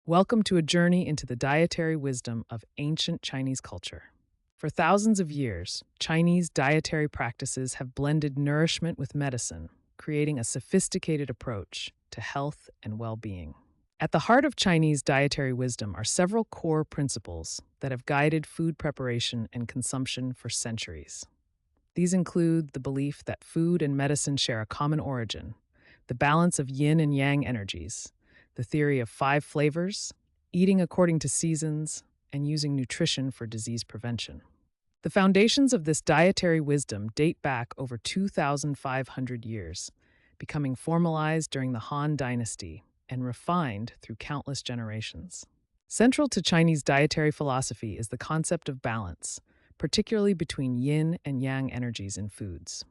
Welcome to a journey into the dietary wisdom of ancient Chinese culture. For thousands of years, Chinese dietary practices have blended nourishment with medicine, creating a sophisticated approach to health and well being. At the heart of Chinese dietary wisdom are several core principles that have guided food preparation and consumption for centuries. These include the belief that food and medicine share a common origin, the balance of yin and yang energies, the theory of five flavors, eating according to seasons, and using nutrition for disease prevention. The foundations of this dietary wisdom date back over 2,500 years, becoming formalized during the Han Dynasty and refined through countless generations. Central to Chinese dietary philosophy is the concept of balance, particularly between yin and yang energies in foods.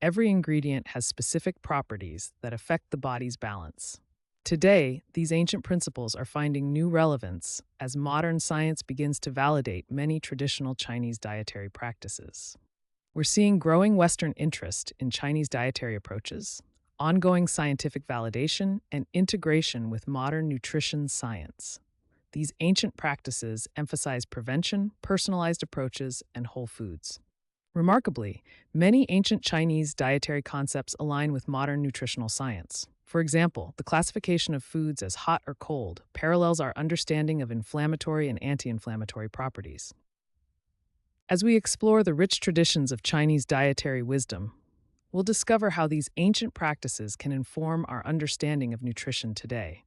Every ingredient has specific properties that affect the body's balance. Today, these ancient principles are finding new relevance as modern science begins to validate many traditional Chinese dietary practices. We're seeing growing Western interest in Chinese dietary approaches, ongoing scientific validation, and integration with modern nutrition science. These ancient practices emphasize prevention, personalized approaches, and whole foods. Remarkably, many ancient Chinese dietary concepts align with modern nutritional science. For example, the classification of foods as hot or cold parallels our understanding of inflammatory and anti-inflammatory properties. As we explore the rich traditions of Chinese dietary wisdom, we'll discover how these ancient practices can inform our understanding of nutrition today,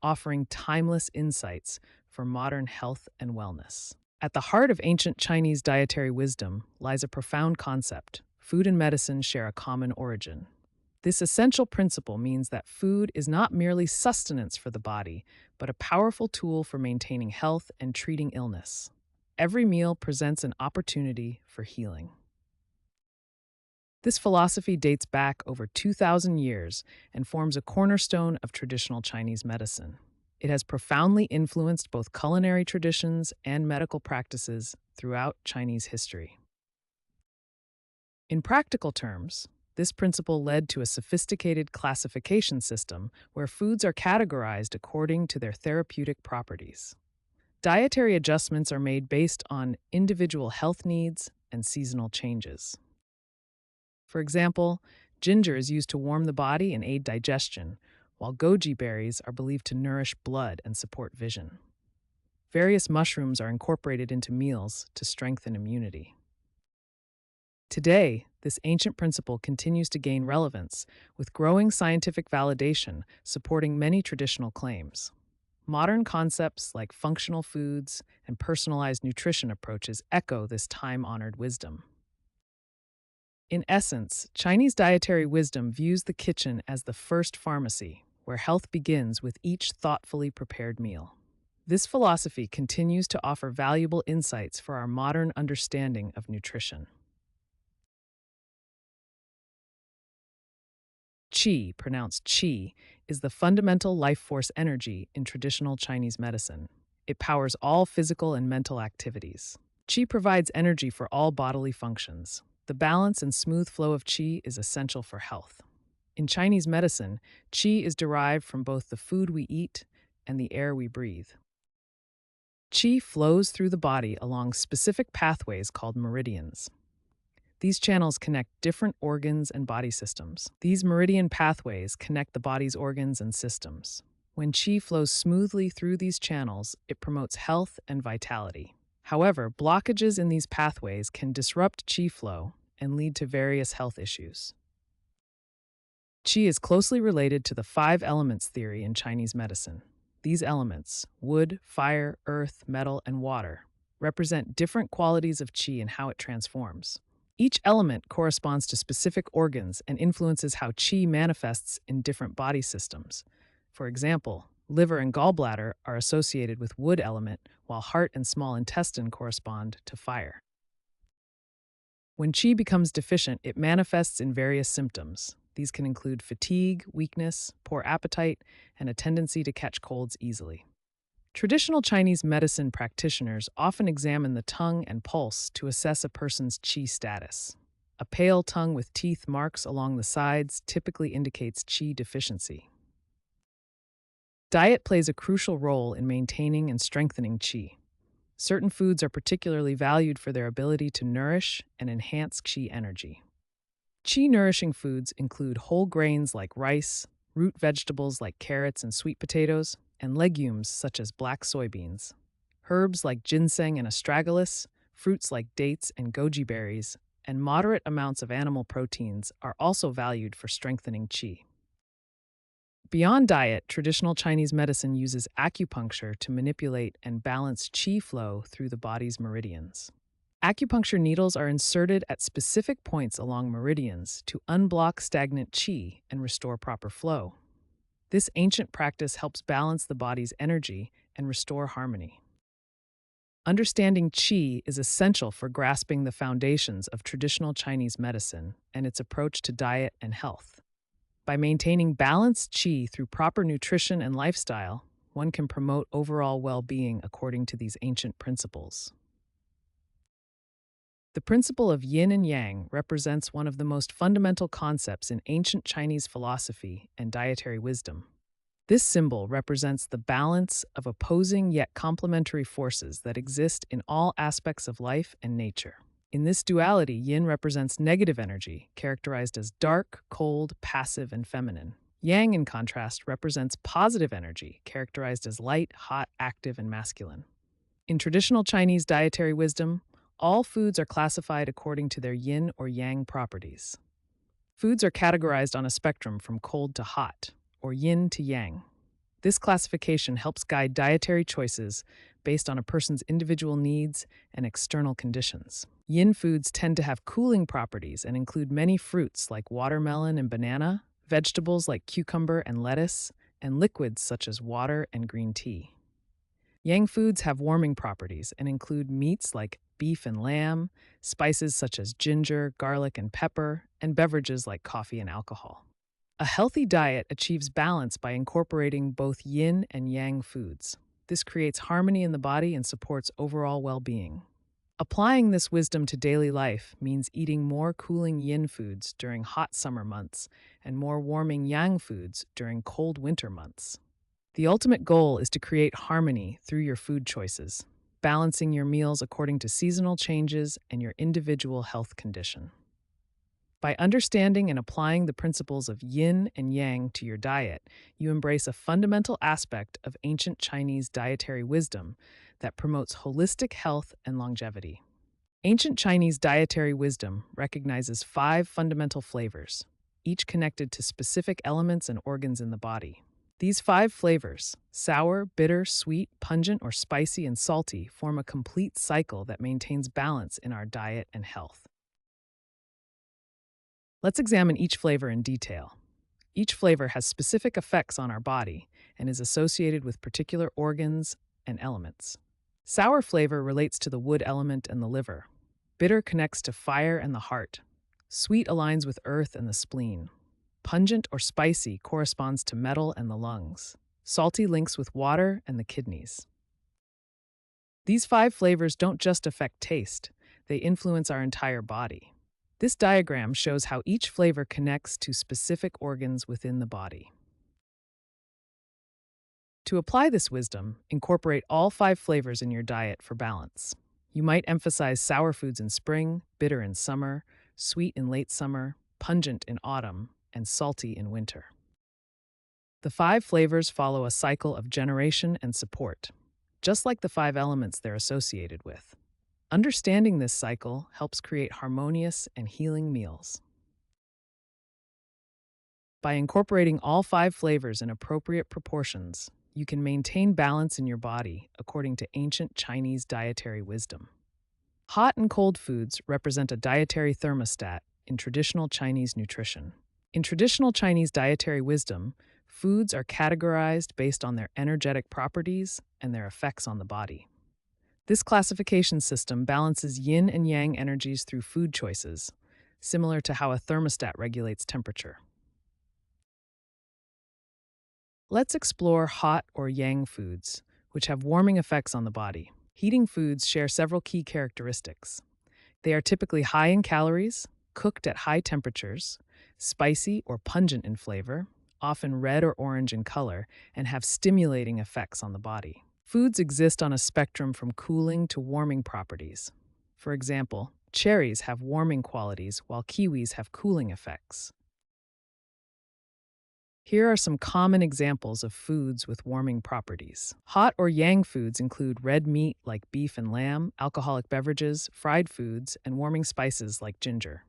offering timeless insights for modern health and wellness. At the heart of ancient Chinese dietary wisdom lies a profound concept: food and medicine share a common origin. This essential principle means that food is not merely sustenance for the body, but a powerful tool for maintaining health and treating illness. Every meal presents an opportunity for healing. This philosophy dates back over 2,000 years and forms a cornerstone of traditional Chinese medicine. It has profoundly influenced both culinary traditions and medical practices throughout Chinese history. In practical terms, this principle led to a sophisticated classification system where foods are categorized according to their therapeutic properties. Dietary adjustments are made based on individual health needs and seasonal changes. For example, ginger is used to warm the body and aid digestion, while goji berries are believed to nourish blood and support vision. Various mushrooms are incorporated into meals to strengthen immunity. Today, this ancient principle continues to gain relevance, with growing scientific validation supporting many traditional claims. Modern concepts like functional foods and personalized nutrition approaches echo this time-honored wisdom. In essence, Chinese dietary wisdom views the kitchen as the first pharmacy, where health begins with each thoughtfully prepared meal. This philosophy continues to offer valuable insights for our modern understanding of nutrition. Qi, pronounced qi, is the fundamental life force energy in traditional Chinese medicine. It powers all physical and mental activities. Qi provides energy for all bodily functions. The balance and smooth flow of qi is essential for health. In Chinese medicine, qi is derived from both the food we eat and the air we breathe. Qi flows through the body along specific pathways called meridians. These channels connect different organs and body systems. These meridian pathways connect the body's organs and systems. When qi flows smoothly through these channels, it promotes health and vitality. However, blockages in these pathways can disrupt qi flow and lead to various health issues. Qi is closely related to the five elements theory in Chinese medicine. These elements, wood, fire, earth, metal, and water, represent different qualities of qi and how it transforms. Each element corresponds to specific organs and influences how qi manifests in different body systems. For example, liver and gallbladder are associated with wood element, while heart and small intestine correspond to fire. When qi becomes deficient, it manifests in various symptoms. These can include fatigue, weakness, poor appetite, and a tendency to catch colds easily. Traditional Chinese medicine practitioners often examine the tongue and pulse to assess a person's qi status. A pale tongue with teeth marks along the sides typically indicates qi deficiency. Diet plays a crucial role in maintaining and strengthening qi. Certain foods are particularly valued for their ability to nourish and enhance qi energy. Qi-nourishing foods include whole grains like rice, root vegetables like carrots and sweet potatoes, and legumes such as black soybeans. Herbs like ginseng and astragalus, fruits like dates and goji berries, and moderate amounts of animal proteins are also valued for strengthening qi. Beyond diet, traditional Chinese medicine uses acupuncture to manipulate and balance qi flow through the body's meridians. Acupuncture needles are inserted at specific points along meridians to unblock stagnant qi and restore proper flow. This ancient practice helps balance the body's energy and restore harmony. Understanding qi is essential for grasping the foundations of traditional Chinese medicine and its approach to diet and health. By maintaining balanced qi through proper nutrition and lifestyle, one can promote overall well-being according to these ancient principles. The principle of yin and yang represents one of the most fundamental concepts in ancient Chinese philosophy and dietary wisdom. This symbol represents the balance of opposing yet complementary forces that exist in all aspects of life and nature. In this duality, yin represents negative energy, characterized as dark, cold, passive, and feminine. Yang, in contrast, represents positive energy, characterized as light, hot, active, and masculine. In traditional Chinese dietary wisdom, all foods are classified according to their yin or yang properties. Foods are categorized on a spectrum from cold to hot, or yin to yang. This classification helps guide dietary choices based on a person's individual needs and external conditions. Yin foods tend to have cooling properties and include many fruits like watermelon and banana, vegetables like cucumber and lettuce, and liquids such as water and green tea. Yang foods have warming properties and include meats like beef and lamb, spices such as ginger, garlic, and pepper, and beverages like coffee and alcohol. A healthy diet achieves balance by incorporating both yin and yang foods. This creates harmony in the body and supports overall well-being. Applying this wisdom to daily life means eating more cooling yin foods during hot summer months and more warming yang foods during cold winter months. The ultimate goal is to create harmony through your food choices, balancing your meals according to seasonal changes and your individual health condition. By understanding and applying the principles of yin and yang to your diet, you embrace a fundamental aspect of ancient Chinese dietary wisdom that promotes holistic health and longevity. Ancient Chinese dietary wisdom recognizes 5 fundamental flavors, each connected to specific elements and organs in the body. These 5 flavors, sour, bitter, sweet, pungent, or spicy, and salty, form a complete cycle that maintains balance in our diet and health. Let's examine each flavor in detail. Each flavor has specific effects on our body and is associated with particular organs and elements. Sour flavor relates to the wood element and the liver. Bitter connects to fire and the heart. Sweet aligns with earth and the spleen. Pungent or spicy corresponds to metal and the lungs. Salty links with water and the kidneys. These 5 flavors don't just affect taste, they influence our entire body. This diagram shows how each flavor connects to specific organs within the body. To apply this wisdom, incorporate all 5 flavors in your diet for balance. You might emphasize sour foods in spring, bitter in summer, sweet in late summer, pungent in autumn, and salty in winter. The 5 flavors follow a cycle of generation and support, just like the 5 elements they're associated with. Understanding this cycle helps create harmonious and healing meals. By incorporating all 5 flavors in appropriate proportions, you can maintain balance in your body according to ancient Chinese dietary wisdom. Hot and cold foods represent a dietary thermostat in traditional Chinese nutrition. In traditional Chinese dietary wisdom, foods are categorized based on their energetic properties and their effects on the body. This classification system balances yin and yang energies through food choices, similar to how a thermostat regulates temperature. Let's explore hot or yang foods, which have warming effects on the body. Heating foods share several key characteristics. They are typically high in calories, cooked at high temperatures, spicy or pungent in flavor, often red or orange in color, and have stimulating effects on the body. Foods exist on a spectrum from cooling to warming properties. For example, cherries have warming qualities while kiwis have cooling effects. Here are some common examples of foods with warming properties. Hot or yang foods include red meat like beef and lamb, alcoholic beverages, fried foods, and warming spices like ginger.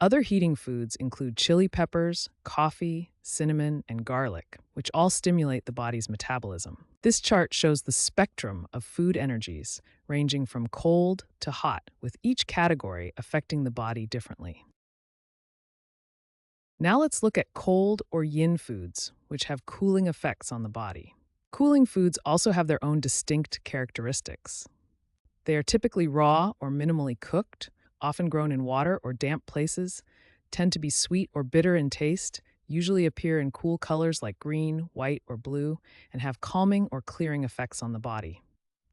Other heating foods include chili peppers, coffee, cinnamon, and garlic, which all stimulate the body's metabolism. This chart shows the spectrum of food energies, ranging from cold to hot, with each category affecting the body differently. Now let's look at cold or yin foods, which have cooling effects on the body. Cooling foods also have their own distinct characteristics. They are typically raw or minimally cooked, often grown in water or damp places, tend to be sweet or bitter in taste, usually appear in cool colors like green, white, or blue, and have calming or clearing effects on the body.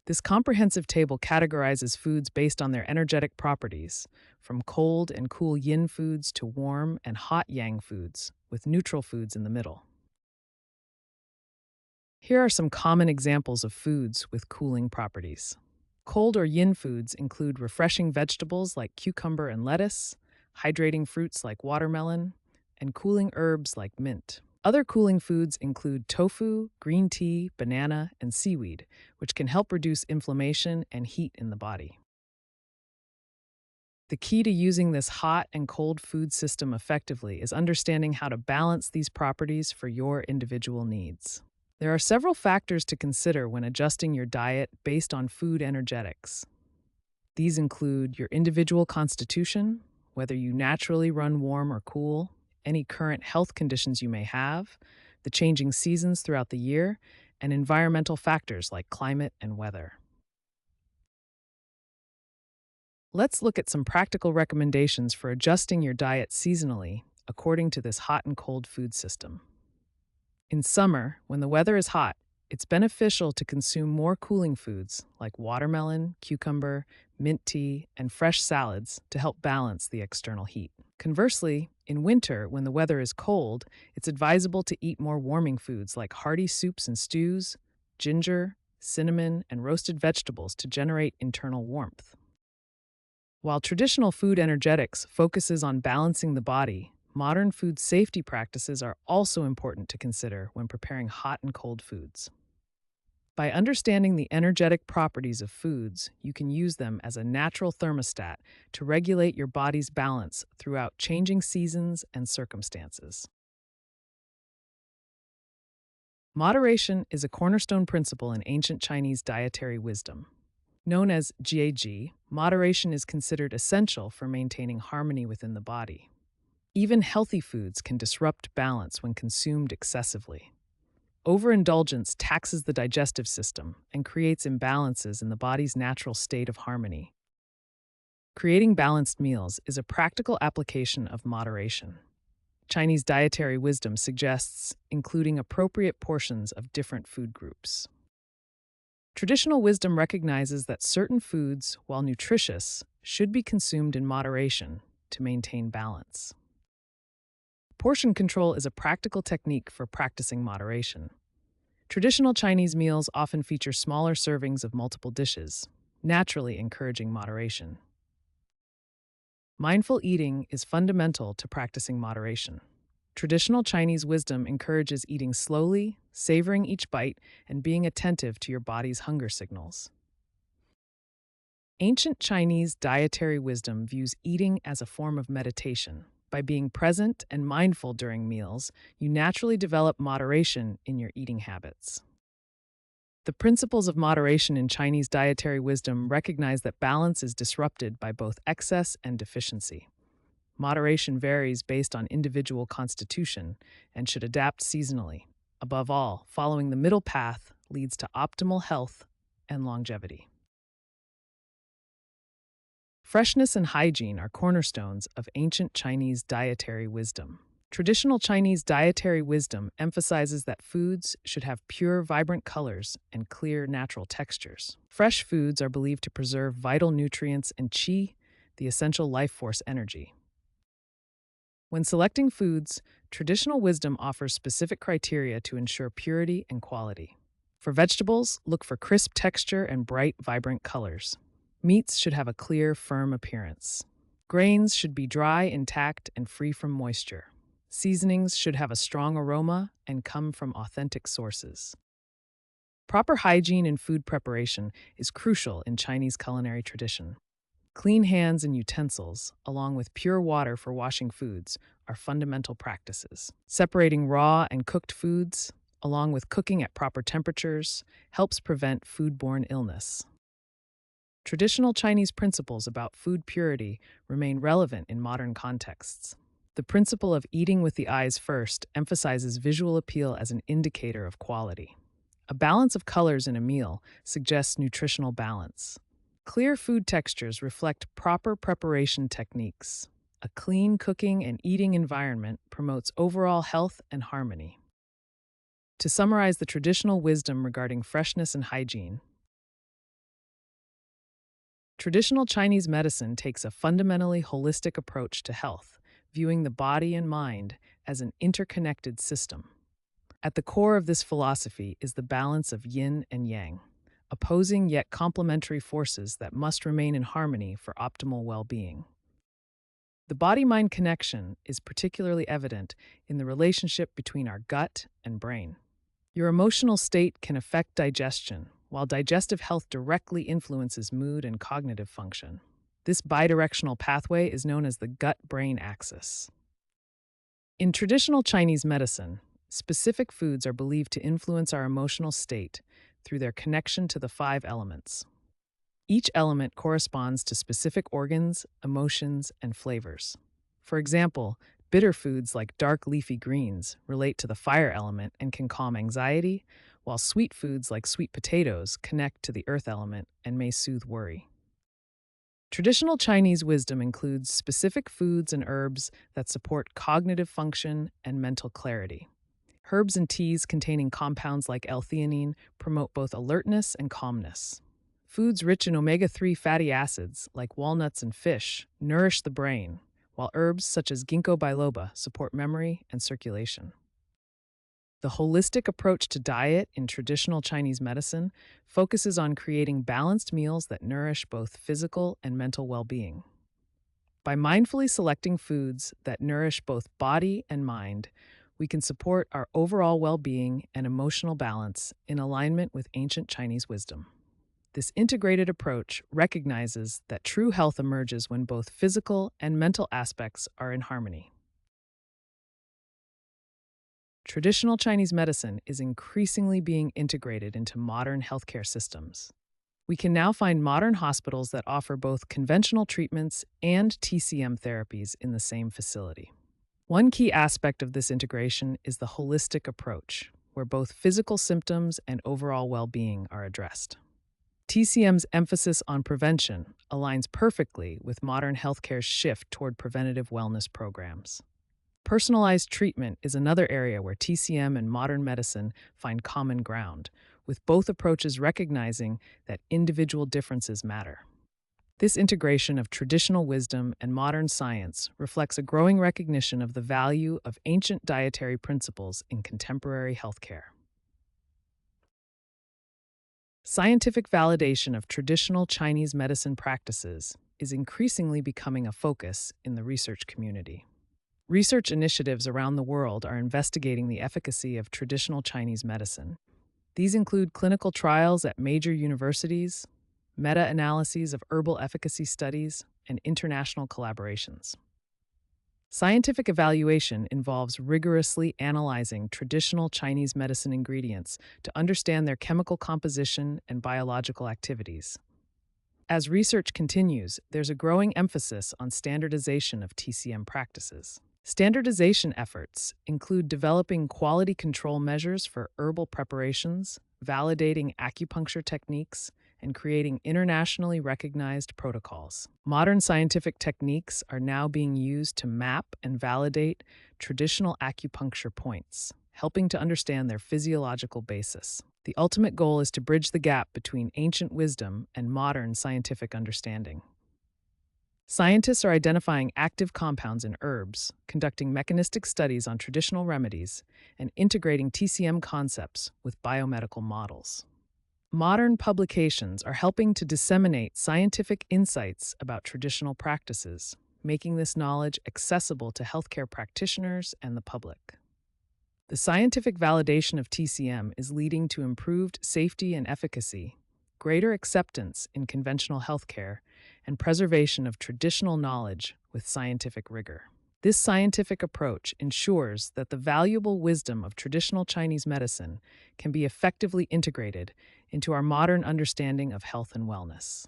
This comprehensive table categorizes foods based on their energetic properties, from cold and cool yin foods to warm and hot yang foods, with neutral foods in the middle. Here are some common examples of foods with cooling properties. Cold or yin foods include refreshing vegetables like cucumber and lettuce, hydrating fruits like watermelon, and cooling herbs like mint. Other cooling foods include tofu, green tea, banana, and seaweed, which can help reduce inflammation and heat in the body. The key to using this hot and cold food system effectively is understanding how to balance these properties for your individual needs. There are several factors to consider when adjusting your diet based on food energetics. These include your individual constitution, whether you naturally run warm or cool, any current health conditions you may have, the changing seasons throughout the year, and environmental factors like climate and weather. Let's look at some practical recommendations for adjusting your diet seasonally according to this hot and cold food system. In summer, when the weather is hot, it's beneficial to consume more cooling foods like watermelon, cucumber, mint tea, and fresh salads to help balance the external heat. Conversely, in winter, when the weather is cold, it's advisable to eat more warming foods like hearty soups and stews, ginger, cinnamon, and roasted vegetables to generate internal warmth. While traditional food energetics focuses on balancing the body, modern food safety practices are also important to consider when preparing hot and cold foods. By understanding the energetic properties of foods, you can use them as a natural thermostat to regulate your body's balance throughout changing seasons and circumstances. Moderation is a cornerstone principle in ancient Chinese dietary wisdom. Known as jiaji, moderation is considered essential for maintaining harmony within the body. Even healthy foods can disrupt balance when consumed excessively. Overindulgence taxes the digestive system and creates imbalances in the body's natural state of harmony. Creating balanced meals is a practical application of moderation. Chinese dietary wisdom suggests including appropriate portions of different food groups. Traditional wisdom recognizes that certain foods, while nutritious, should be consumed in moderation to maintain balance. Portion control is a practical technique for practicing moderation. Traditional Chinese meals often feature smaller servings of multiple dishes, naturally encouraging moderation. Mindful eating is fundamental to practicing moderation. Traditional Chinese wisdom encourages eating slowly, savoring each bite, and being attentive to your body's hunger signals. Ancient Chinese dietary wisdom views eating as a form of meditation. By being present and mindful during meals, you naturally develop moderation in your eating habits. The principles of moderation in Chinese dietary wisdom recognize that balance is disrupted by both excess and deficiency. Moderation varies based on individual constitution and should adapt seasonally. Above all, following the middle path leads to optimal health and longevity. Freshness and hygiene are cornerstones of ancient Chinese dietary wisdom. Traditional Chinese dietary wisdom emphasizes that foods should have pure, vibrant colors and clear, natural textures. Fresh foods are believed to preserve vital nutrients and qi, the essential life force energy. When selecting foods, traditional wisdom offers specific criteria to ensure purity and quality. For vegetables, look for crisp texture and bright, vibrant colors. Meats should have a clear, firm appearance. Grains should be dry, intact, and free from moisture. Seasonings should have a strong aroma and come from authentic sources. Proper hygiene in food preparation is crucial in Chinese culinary tradition. Clean hands and utensils, along with pure water for washing foods, are fundamental practices. Separating raw and cooked foods, along with cooking at proper temperatures, helps prevent foodborne illness. Traditional Chinese principles about food purity remain relevant in modern contexts. The principle of eating with the eyes first emphasizes visual appeal as an indicator of quality. A balance of colors in a meal suggests nutritional balance. Clear food textures reflect proper preparation techniques. A clean cooking and eating environment promotes overall health and harmony. To summarize the traditional wisdom regarding freshness and hygiene, traditional Chinese medicine takes a fundamentally holistic approach to health, viewing the body and mind as an interconnected system. At the core of this philosophy is the balance of yin and yang, opposing yet complementary forces that must remain in harmony for optimal well-being. The body-mind connection is particularly evident in the relationship between our gut and brain. Your emotional state can affect digestion, while digestive health directly influences mood and cognitive function. This bidirectional pathway is known as the gut-brain axis. In traditional Chinese medicine, specific foods are believed to influence our emotional state through their connection to the 5 elements. Each element corresponds to specific organs, emotions, and flavors. For example, bitter foods like dark leafy greens relate to the fire element and can calm anxiety, while sweet foods like sweet potatoes connect to the earth element and may soothe worry. Traditional Chinese wisdom includes specific foods and herbs that support cognitive function and mental clarity. Herbs and teas containing compounds like L-theanine promote both alertness and calmness. Foods rich in omega-3 fatty acids, like walnuts and fish, nourish the brain, while herbs such as ginkgo biloba support memory and circulation. The holistic approach to diet in traditional Chinese medicine focuses on creating balanced meals that nourish both physical and mental well-being. By mindfully selecting foods that nourish both body and mind, we can support our overall well-being and emotional balance in alignment with ancient Chinese wisdom. This integrated approach recognizes that true health emerges when both physical and mental aspects are in harmony. Traditional Chinese medicine is increasingly being integrated into modern healthcare systems. We can now find modern hospitals that offer both conventional treatments and TCM therapies in the same facility. One key aspect of this integration is the holistic approach, where both physical symptoms and overall well-being are addressed. TCM's emphasis on prevention aligns perfectly with modern healthcare's shift toward preventative wellness programs. Personalized treatment is another area where TCM and modern medicine find common ground, with both approaches recognizing that individual differences matter. This integration of traditional wisdom and modern science reflects a growing recognition of the value of ancient dietary principles in contemporary healthcare. Scientific validation of traditional Chinese medicine practices is increasingly becoming a focus in the research community. Research initiatives around the world are investigating the efficacy of traditional Chinese medicine. These include clinical trials at major universities, meta-analyses of herbal efficacy studies, and international collaborations. Scientific evaluation involves rigorously analyzing traditional Chinese medicine ingredients to understand their chemical composition and biological activities. As research continues, there's a growing emphasis on standardization of TCM practices. Standardization efforts include developing quality control measures for herbal preparations, validating acupuncture techniques, and creating internationally recognized protocols. Modern scientific techniques are now being used to map and validate traditional acupuncture points, helping to understand their physiological basis. The ultimate goal is to bridge the gap between ancient wisdom and modern scientific understanding. Scientists are identifying active compounds in herbs, conducting mechanistic studies on traditional remedies, and integrating TCM concepts with biomedical models. Modern publications are helping to disseminate scientific insights about traditional practices, making this knowledge accessible to healthcare practitioners and the public. The scientific validation of TCM is leading to improved safety and efficacy, greater acceptance in conventional healthcare, and preservation of traditional knowledge with scientific rigor. This scientific approach ensures that the valuable wisdom of traditional Chinese medicine can be effectively integrated into our modern understanding of health and wellness.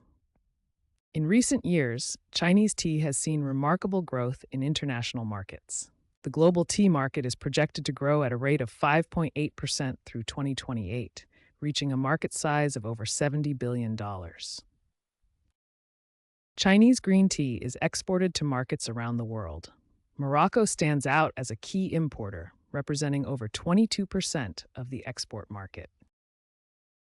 In recent years, Chinese tea has seen remarkable growth in international markets. The global tea market is projected to grow at a rate of 5.8% through 2028, reaching a market size of over $70 billion. Chinese green tea is exported to markets around the world. Morocco stands out as a key importer, representing over 22% of the export market.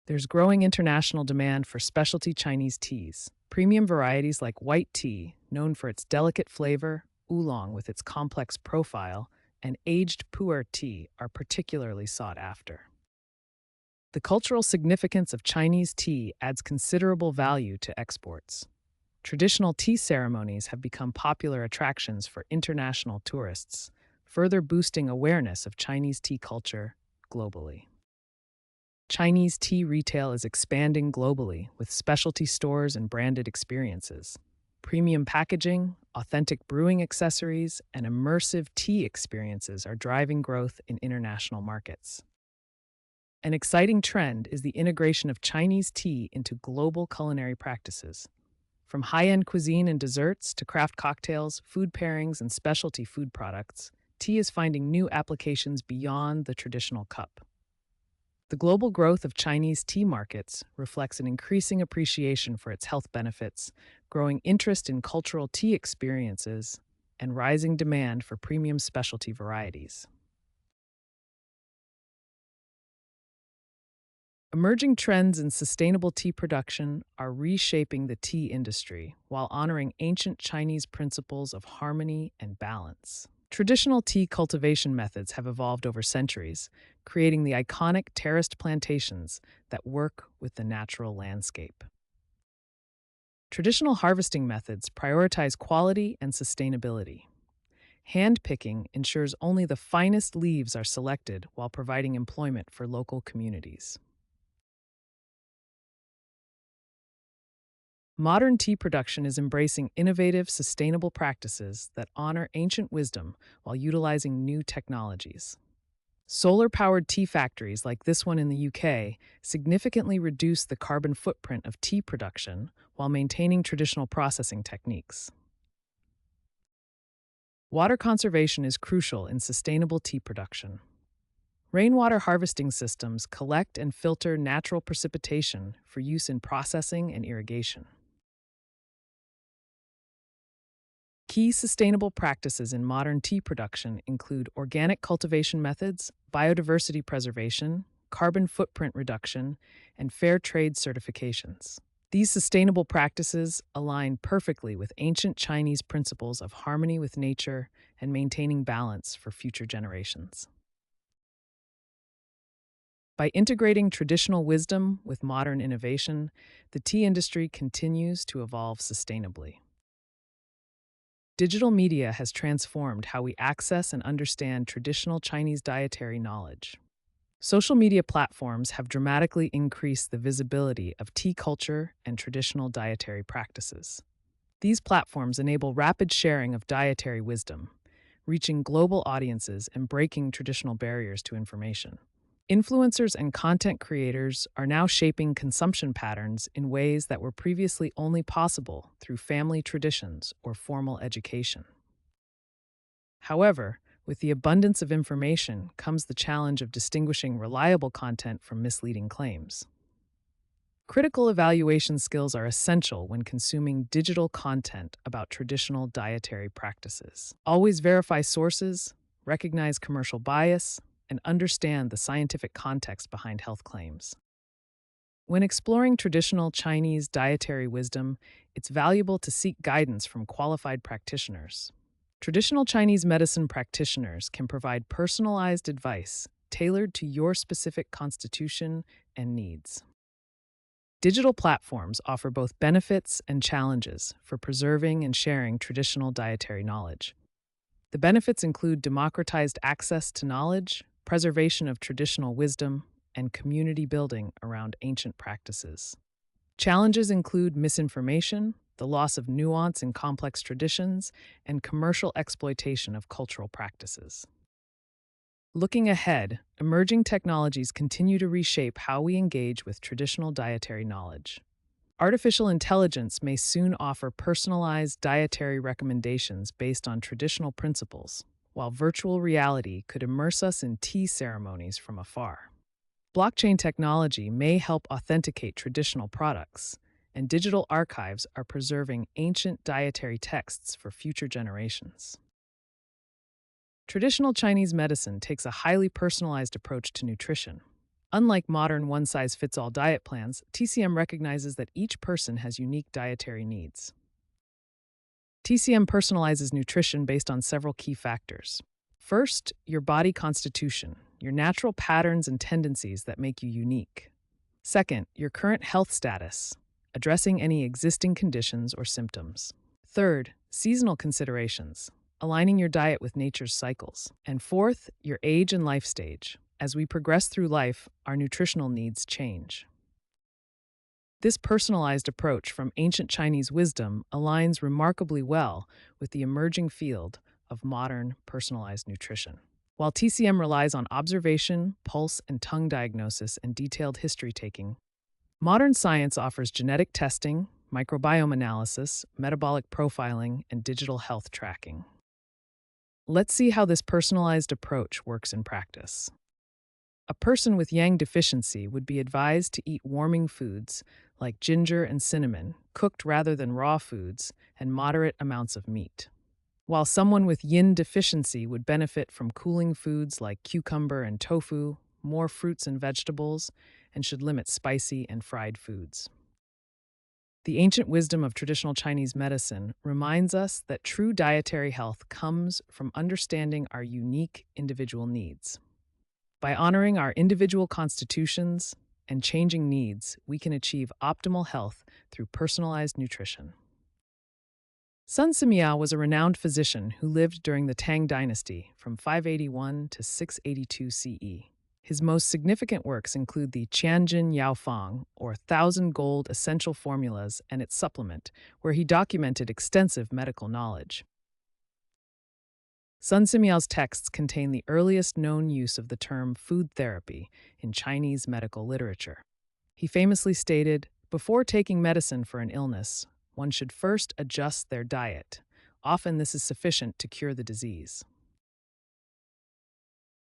There's growing international demand for specialty Chinese teas. Premium varieties like white tea, known for its delicate flavor, oolong with its complex profile, and aged pu'er tea are particularly sought after. The cultural significance of Chinese tea adds considerable value to exports. Traditional tea ceremonies have become popular attractions for international tourists, further boosting awareness of Chinese tea culture globally. Chinese tea retail is expanding globally with specialty stores and branded experiences. Premium packaging, authentic brewing accessories, and immersive tea experiences are driving growth in international markets. An exciting trend is the integration of Chinese tea into global culinary practices. From high-end cuisine and desserts to craft cocktails, food pairings, and specialty food products, tea is finding new applications beyond the traditional cup. The global growth of Chinese tea markets reflects an increasing appreciation for its health benefits, growing interest in cultural tea experiences, and rising demand for premium specialty varieties. Emerging trends in sustainable tea production are reshaping the tea industry while honoring ancient Chinese principles of harmony and balance. Traditional tea cultivation methods have evolved over centuries, creating the iconic terraced plantations that work with the natural landscape. Traditional harvesting methods prioritize quality and sustainability. Hand-picking ensures only the finest leaves are selected while providing employment for local communities. Modern tea production is embracing innovative, sustainable practices that honor ancient wisdom while utilizing new technologies. Solar-powered tea factories like this one in the UK significantly reduce the carbon footprint of tea production while maintaining traditional processing techniques. Water conservation is crucial in sustainable tea production. Rainwater harvesting systems collect and filter natural precipitation for use in processing and irrigation. Key sustainable practices in modern tea production include organic cultivation methods, biodiversity preservation, carbon footprint reduction, and fair trade certifications. These sustainable practices align perfectly with ancient Chinese principles of harmony with nature and maintaining balance for future generations. By integrating traditional wisdom with modern innovation, the tea industry continues to evolve sustainably. Digital media has transformed how we access and understand traditional Chinese dietary knowledge. Social media platforms have dramatically increased the visibility of tea culture and traditional dietary practices. These platforms enable rapid sharing of dietary wisdom, reaching global audiences and breaking traditional barriers to information. Influencers and content creators are now shaping consumption patterns in ways that were previously only possible through family traditions or formal education. However, with the abundance of information comes the challenge of distinguishing reliable content from misleading claims. Critical evaluation skills are essential when consuming digital content about traditional dietary practices. Always verify sources, recognize commercial bias, and understand the scientific context behind health claims. When exploring traditional Chinese dietary wisdom, it's valuable to seek guidance from qualified practitioners. Traditional Chinese medicine practitioners can provide personalized advice tailored to your specific constitution and needs. Digital platforms offer both benefits and challenges for preserving and sharing traditional dietary knowledge. The benefits include democratized access to knowledge, preservation of traditional wisdom, and community building around ancient practices. Challenges include misinformation, the loss of nuance in complex traditions, and commercial exploitation of cultural practices. Looking ahead, emerging technologies continue to reshape how we engage with traditional dietary knowledge. Artificial intelligence may soon offer personalized dietary recommendations based on traditional principles, while virtual reality could immerse us in tea ceremonies from afar. Blockchain technology may help authenticate traditional products, and digital archives are preserving ancient dietary texts for future generations. Traditional Chinese medicine takes a highly personalized approach to nutrition. Unlike modern one-size-fits-all diet plans, TCM recognizes that each person has unique dietary needs. TCM personalizes nutrition based on several key factors. First, your body constitution, your natural patterns and tendencies that make you unique. Second, your current health status, addressing any existing conditions or symptoms. Third, seasonal considerations, aligning your diet with nature's cycles. And fourth, your age and life stage. As we progress through life, our nutritional needs change. This personalized approach from ancient Chinese wisdom aligns remarkably well with the emerging field of modern personalized nutrition. While TCM relies on observation, pulse and tongue diagnosis, and detailed history taking, modern science offers genetic testing, microbiome analysis, metabolic profiling, and digital health tracking. Let's see how this personalized approach works in practice. A person with yang deficiency would be advised to eat warming foods like ginger and cinnamon, cooked rather than raw foods, and moderate amounts of meat. While someone with yin deficiency would benefit from cooling foods like cucumber and tofu, more fruits and vegetables, and should limit spicy and fried foods. The ancient wisdom of traditional Chinese medicine reminds us that true dietary health comes from understanding our unique individual needs. By honoring our individual constitutions and changing needs, we can achieve optimal health through personalized nutrition. Sun Simiao was a renowned physician who lived during the Tang Dynasty from 581 to 682 CE. His most significant works include the Qianjin Yaofang, or Thousand Gold Essential Formulas, and its supplement, where he documented extensive medical knowledge. Sun Simiao's texts contain the earliest known use of the term food therapy in Chinese medical literature. He famously stated, "Before taking medicine for an illness, one should first adjust their diet. Often this is sufficient to cure the disease."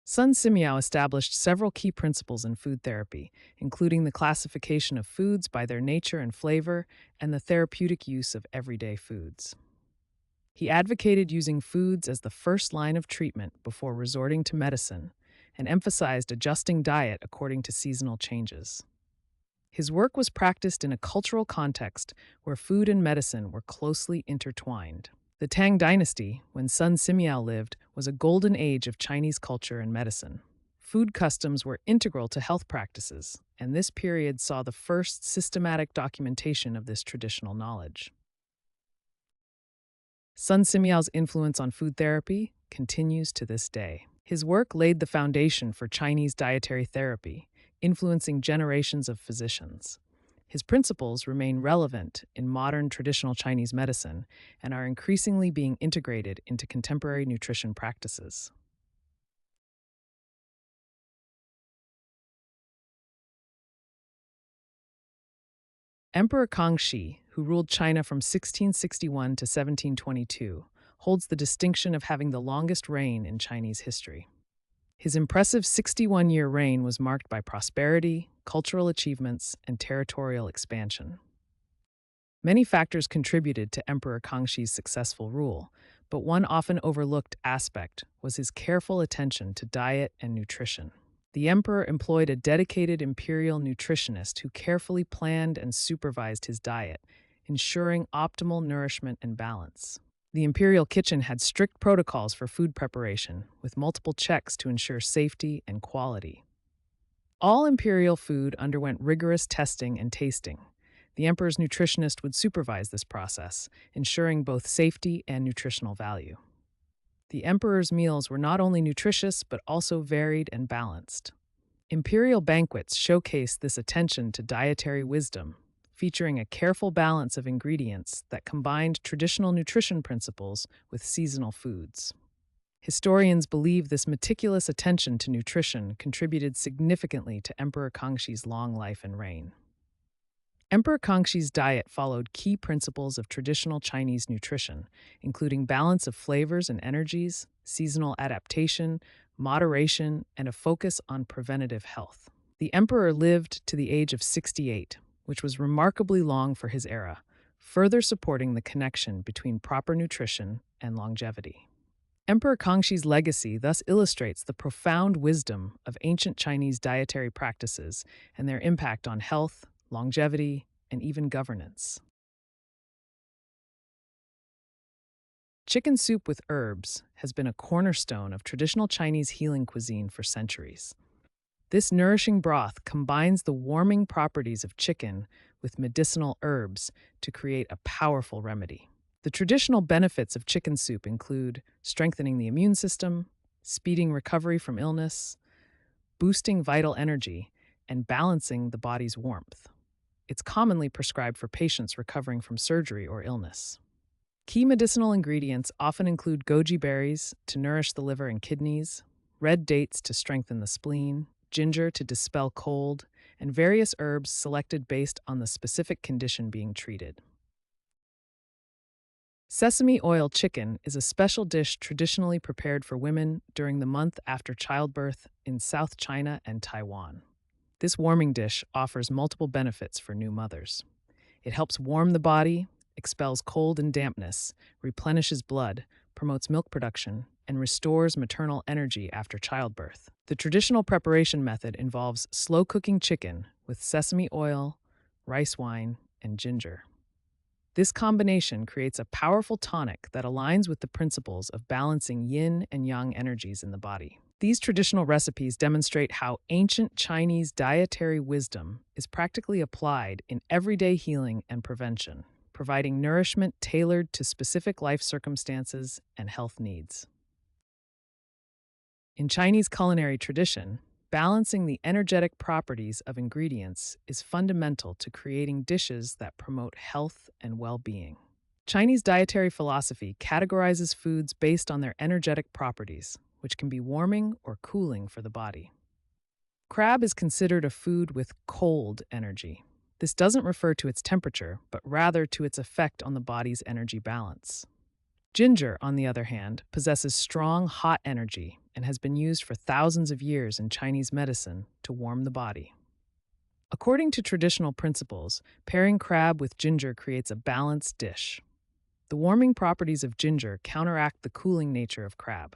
Sun Simiao established several key principles in food therapy, including the classification of foods by their nature and flavor and the therapeutic use of everyday foods. He advocated using foods as the first line of treatment before resorting to medicine and emphasized adjusting diet according to seasonal changes. His work was practiced in a cultural context where food and medicine were closely intertwined. The Tang Dynasty, when Sun Simiao lived, was a golden age of Chinese culture and medicine. Food customs were integral to health practices, and this period saw the first systematic documentation of this traditional knowledge. Sun Simiao's influence on food therapy continues to this day. His work laid the foundation for Chinese dietary therapy, influencing generations of physicians. His principles remain relevant in modern traditional Chinese medicine and are increasingly being integrated into contemporary nutrition practices. Emperor Kangxi, who ruled China from 1661 to 1722, holds the distinction of having the longest reign in Chinese history. His impressive 61-year reign was marked by prosperity, cultural achievements, and territorial expansion. Many factors contributed to Emperor Kangxi's successful rule, but one often overlooked aspect was his careful attention to diet and nutrition. The emperor employed a dedicated imperial nutritionist who carefully planned and supervised his diet, ensuring optimal nourishment and balance. The imperial kitchen had strict protocols for food preparation, with multiple checks to ensure safety and quality. All imperial food underwent rigorous testing and tasting. The emperor's nutritionist would supervise this process, ensuring both safety and nutritional value. The emperor's meals were not only nutritious but also varied and balanced. Imperial banquets showcased this attention to dietary wisdom, featuring a careful balance of ingredients that combined traditional nutrition principles with seasonal foods. Historians believe this meticulous attention to nutrition contributed significantly to Emperor Kangshi's long life and reign. Emperor Kangshi's diet followed key principles of traditional Chinese nutrition, including balance of flavors and energies, seasonal adaptation, moderation, and a focus on preventative health. The emperor lived to the age of 68, which was remarkably long for his era, further supporting the connection between proper nutrition and longevity. Emperor Kangshi's legacy thus illustrates the profound wisdom of ancient Chinese dietary practices and their impact on health, longevity, and even governance. Chicken soup with herbs has been a cornerstone of traditional Chinese healing cuisine for centuries. This nourishing broth combines the warming properties of chicken with medicinal herbs to create a powerful remedy. The traditional benefits of chicken soup include strengthening the immune system, speeding recovery from illness, boosting vital energy, and balancing the body's warmth. It's commonly prescribed for patients recovering from surgery or illness. Key medicinal ingredients often include goji berries to nourish the liver and kidneys, red dates to strengthen the spleen, ginger to dispel cold, and various herbs selected based on the specific condition being treated. Sesame oil chicken is a special dish traditionally prepared for women during the month after childbirth in South China and Taiwan. This warming dish offers multiple benefits for new mothers. It helps warm the body, expels cold and dampness, replenishes blood, promotes milk production, and restores maternal energy after childbirth. The traditional preparation method involves slow-cooking chicken with sesame oil, rice wine, and ginger. This combination creates a powerful tonic that aligns with the principles of balancing yin and yang energies in the body. These traditional recipes demonstrate how ancient Chinese dietary wisdom is practically applied in everyday healing and prevention, providing nourishment tailored to specific life circumstances and health needs. In Chinese culinary tradition, balancing the energetic properties of ingredients is fundamental to creating dishes that promote health and well-being. Chinese dietary philosophy categorizes foods based on their energetic properties, which can be warming or cooling for the body. Crab is considered a food with cold energy. This doesn't refer to its temperature, but rather to its effect on the body's energy balance. Ginger, on the other hand, possesses strong hot energy and has been used for thousands of years in Chinese medicine to warm the body. According to traditional principles, pairing crab with ginger creates a balanced dish. The warming properties of ginger counteract the cooling nature of crab.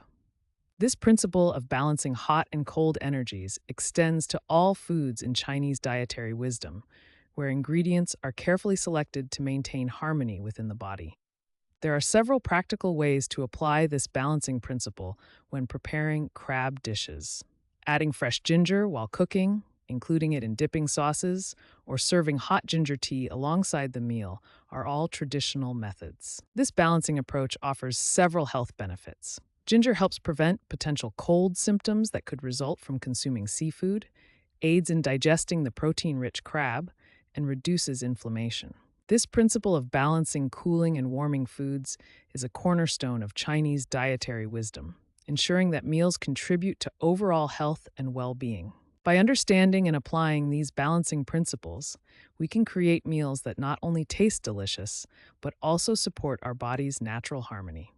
This principle of balancing hot and cold energies extends to all foods in Chinese dietary wisdom, where ingredients are carefully selected to maintain harmony within the body. There are several practical ways to apply this balancing principle when preparing crab dishes. Adding fresh ginger while cooking, including it in dipping sauces, or serving hot ginger tea alongside the meal are all traditional methods. This balancing approach offers several health benefits. Ginger helps prevent potential cold symptoms that could result from consuming seafood, aids in digesting the protein-rich crab, and reduces inflammation. This principle of balancing cooling and warming foods is a cornerstone of Chinese dietary wisdom, ensuring that meals contribute to overall health and well-being. By understanding and applying these balancing principles, we can create meals that not only taste delicious, but also support our body's natural harmony.